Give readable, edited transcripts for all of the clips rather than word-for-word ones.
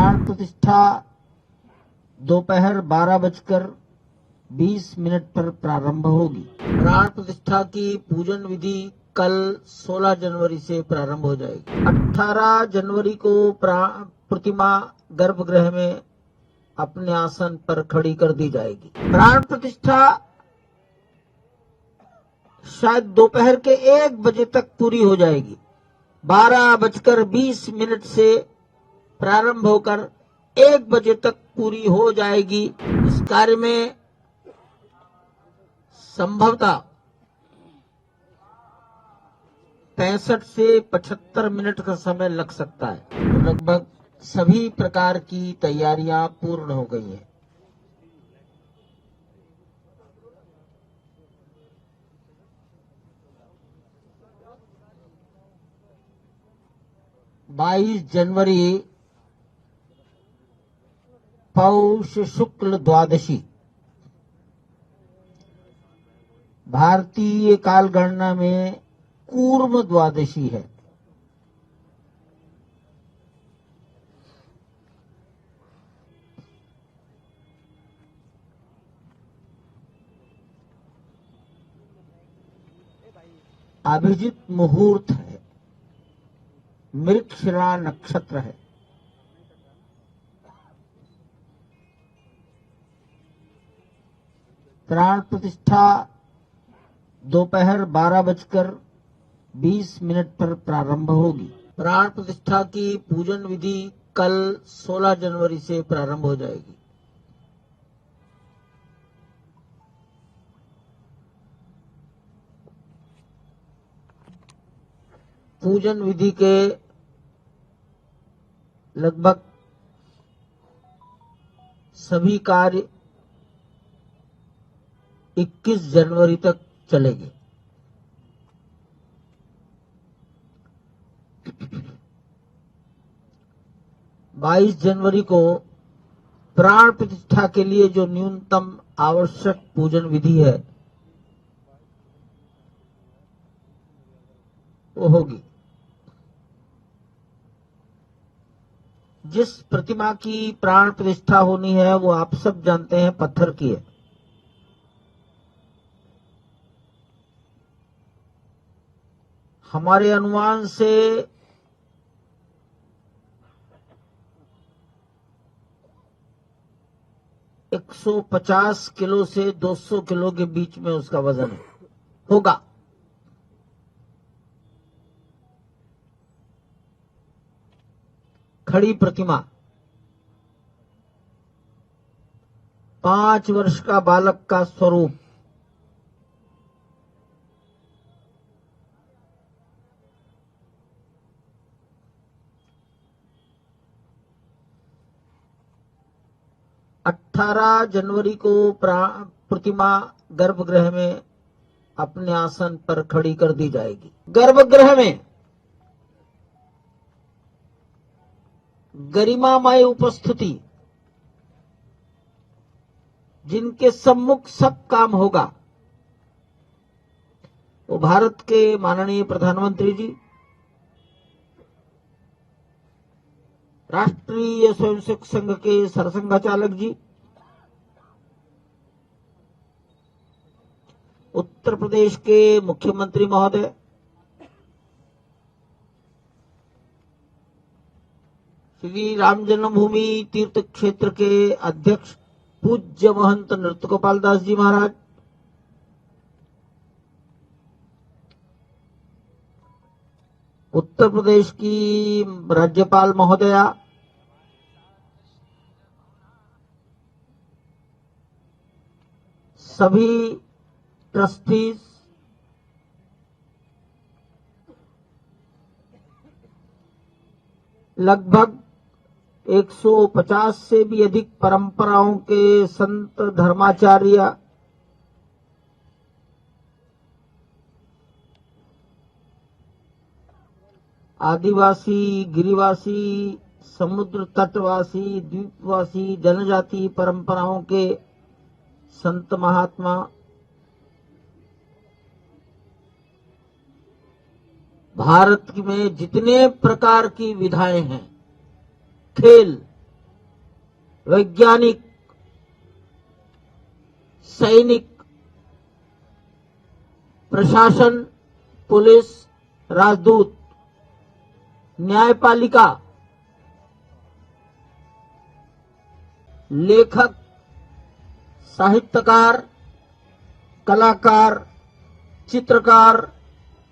प्राण प्रतिष्ठा दोपहर 12:20 पर प्रारंभ होगी। प्राण प्रतिष्ठा की पूजन विधि कल 16 जनवरी से प्रारंभ हो जाएगी। 18 जनवरी को प्रतिमा गर्भगृह में अपने आसन पर खड़ी कर दी जाएगी। प्राण प्रतिष्ठा शायद दोपहर के 1 बजे तक पूरी हो जाएगी। 12:20 से प्रारंभ होकर 1 बजे तक पूरी हो जाएगी। इस कार्य में संभवतः 65 से 75 मिनट का समय लग सकता है। तो लगभग सभी प्रकार की तैयारियां पूर्ण हो गई हैं। बाईस जनवरी पौष शुक्ल द्वादशी भारतीय कालगणना में कूर्म द्वादशी है। अभिजित मुहूर्त है। मृगशिरा नक्षत्र है। प्राण प्रतिष्ठा दोपहर 12:20 पर प्रारंभ होगी। प्राण प्रतिष्ठा की पूजन विधि कल 16 जनवरी से प्रारंभ हो जाएगी। पूजन विधि के लगभग सभी कार्य 21 जनवरी तक चलेंगे। बाईस जनवरी को प्राण प्रतिष्ठा के लिए जो न्यूनतम आवश्यक पूजन विधि है वो होगी। जिस प्रतिमा की प्राण प्रतिष्ठा होनी है वो आप सब जानते हैं पत्थर की है। हमारे अनुमान से 150 किलो से 200 किलो के बीच में उसका वजन होगा। खड़ी प्रतिमा 5 वर्ष का बालक का स्वरूप। अठारह जनवरी को प्रतिमा गर्भगृह में अपने आसन पर खड़ी कर दी जाएगी। गर्भगृह में गरिमामय उपस्थिति, जिनके सम्मुख सब काम होगा, वो भारत के माननीय प्रधानमंत्री जी, राष्ट्रीय स्वयंसेवक संघ के सरसंघचालक जी, उत्तर प्रदेश के मुख्यमंत्री महोदय, श्री राम जन्मभूमि तीर्थ क्षेत्र के अध्यक्ष पूज्य महंत नृत्य गोपाल दास जी महाराज, उत्तर प्रदेश की राज्यपाल महोदया, सभी ट्रस्टीज, लगभग 150 से भी अधिक परंपराओं के संत धर्माचार्य, आदिवासी, गिरिवासी, समुद्र तटवासी, द्वीपवासी, जनजाति परंपराओं के संत महात्मा, भारत में जितने प्रकार की विधाएं हैं, खेल, वैज्ञानिक, सैनिक, प्रशासन, पुलिस, राजदूत, न्यायपालिका, लेखक, साहित्यकार, कलाकार, चित्रकार,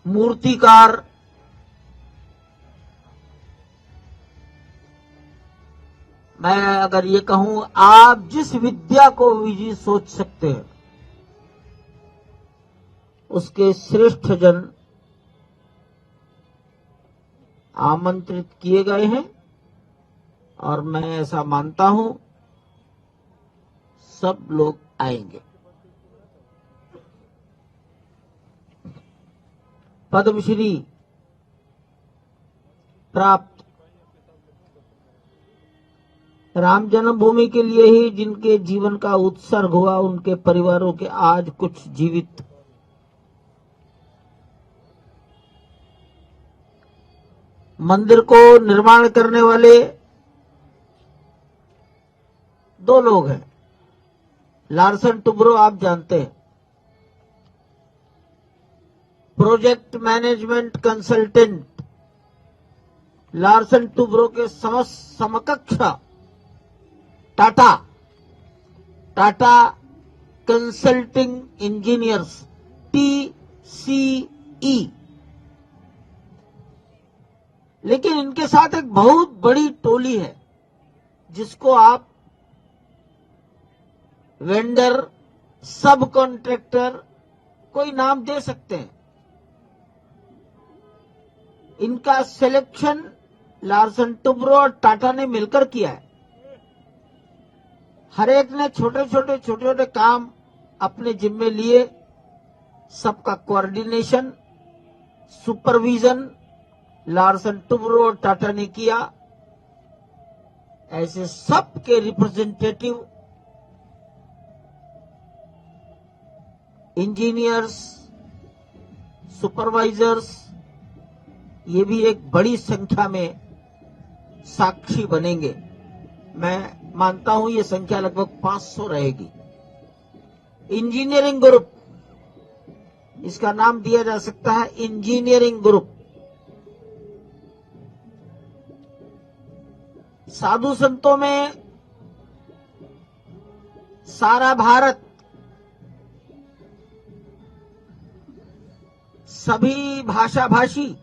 मूर्तिकार, मैं अगर ये कहूं, आप जिस विद्या को भी सोच सकते हैं उसके श्रेष्ठ जन आमंत्रित किए गए हैं और मैं ऐसा मानता हूं सब लोग आएंगे। पद्मश्री प्राप्त राम जन्मभूमि के लिए ही जिनके जीवन का उत्सर्ग हुआ, उनके परिवारों के आज कुछ जीवित मंदिर को निर्माण करने वाले दो लोग हैं। लार्सन टुब्रो आप जानते हैं, project management consultant. Larsen Toubro के समकक्ष टाटा कंसल्टिंग इंजीनियर्स, TCE। लेकिन इनके साथ एक बहुत बड़ी टोली है जिसको आप वेंडर, सब कॉन्ट्रैक्टर, कोई नाम दे सकते हैं। इनका सिलेक्शन लार्सन टुब्रो और टाटा ने मिलकर किया है। हर एक ने छोटे छोटे काम अपने जिम्मे लिए। सबका कोऑर्डिनेशन, सुपरविजन लार्सन टुब्रो और टाटा ने किया। ऐसे सब के रिप्रेजेंटेटिव, इंजीनियर्स, सुपरवाइजर्स, ये भी एक बड़ी संख्या में साक्षी बनेंगे। मैं मानता हूं ये संख्या लगभग 500 रहेगी। इंजीनियरिंग ग्रुप, इसका नाम दिया जा सकता है इंजीनियरिंग ग्रुप। साधु संतों में सारा भारत, सभी भाषा भाषी,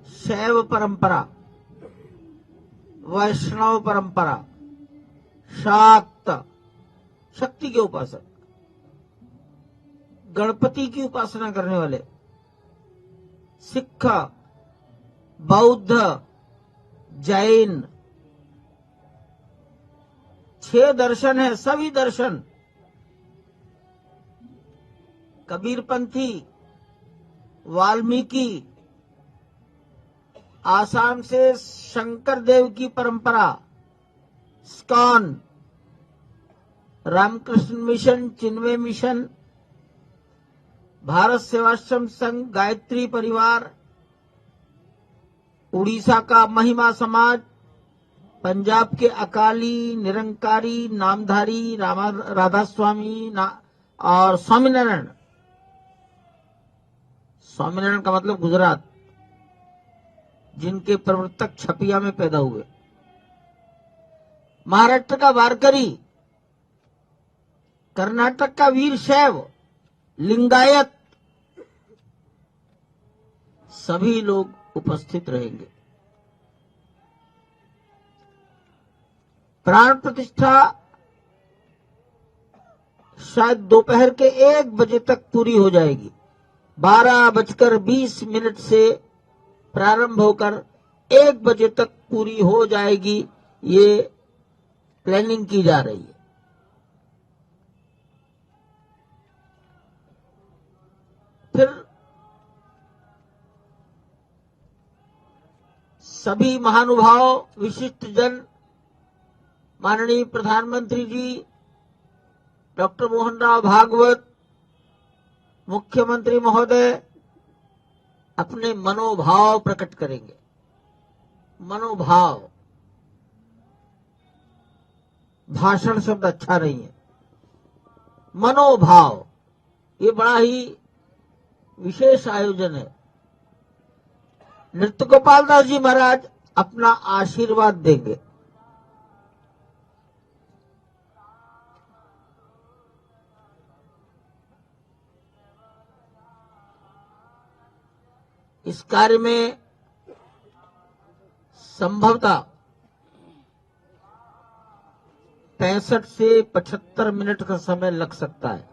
शैव परंपरा, वैष्णव परंपरा, शाक्त, शक्ति के उपासक, गणपति की उपासना करने वाले, सिख, बौद्ध, जैन, 6 दर्शन है। सभी दर्शन, कबीरपंथी, वाल्मीकि, आसाम से शंकर देव की परंपरा, स्कॉन, रामकृष्ण मिशन, चिन्मय मिशन, भारत सेवाश्रम संघ, गायत्री परिवार, उड़ीसा का महिमा समाज, पंजाब के अकाली, निरंकारी, नामधारी, राधा स्वामी और स्वामीनारायण। स्वामीनारायण का मतलब गुजरात, जिनके प्रवर्तक छपिया में पैदा हुए। महाराष्ट्र का वारकरी, कर्नाटक का वीर शैव, लिंगायत, सभी लोग उपस्थित रहेंगे। प्राण प्रतिष्ठा शायद दोपहर के 1 बजे तक पूरी हो जाएगी। 12:20 से प्रारंभ होकर 1 बजे तक पूरी हो जाएगी। ये प्लानिंग की जा रही है। फिर सभी महानुभाव, विशिष्ट जन, माननीय प्रधानमंत्री जी डॉक्टर मोहन राव भागवत, मुख्यमंत्री महोदय, अपने मनोभाव प्रकट करेंगे। मनोभाव, भाषण शब्द अच्छा नहीं है, मनोभाव, ये बड़ा ही विशेष आयोजन है। नृत्य गोपाल दास जी महाराज अपना आशीर्वाद देंगे। इस कार्य में संभवतः 65 से 75 मिनट का समय लग सकता है।